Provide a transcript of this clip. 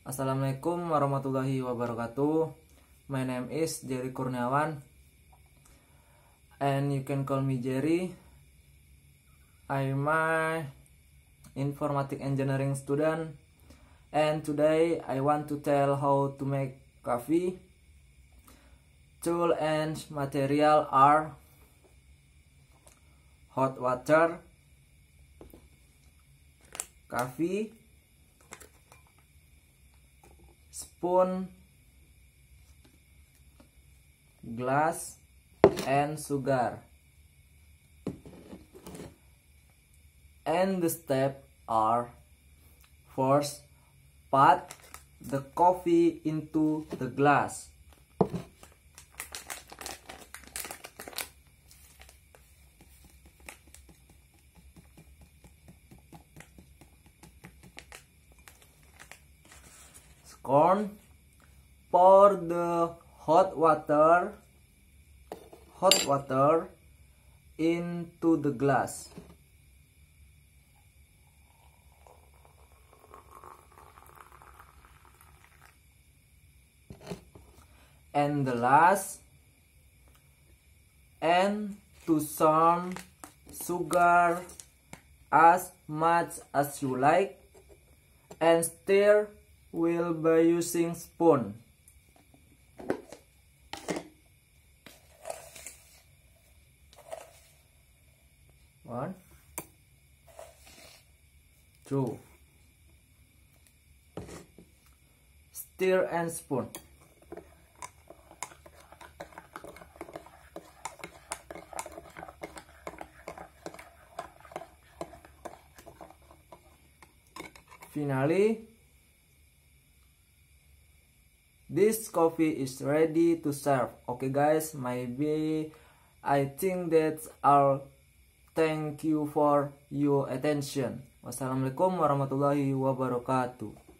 Assalamualaikum warahmatullahi wabarakatuh. My name is Jeri Kurniawan, and you can call me Jeri. I'm a Informatic engineering student, and today I want to tell how to make coffee. Tool and material are hot water, coffee, spoon, glass, and sugar. And the steps are: first, put the coffee into the glass. Second, pour the hot water into the glass. And the last, and to some sugar as much as you like, and stir will by using spoon. One, two, stir and spoon. Finally, this coffee is ready to serve. Okay guys, maybe I think that's all. Thank you for your attention. Wassalamualaikum warahmatullahi wabarakatuh.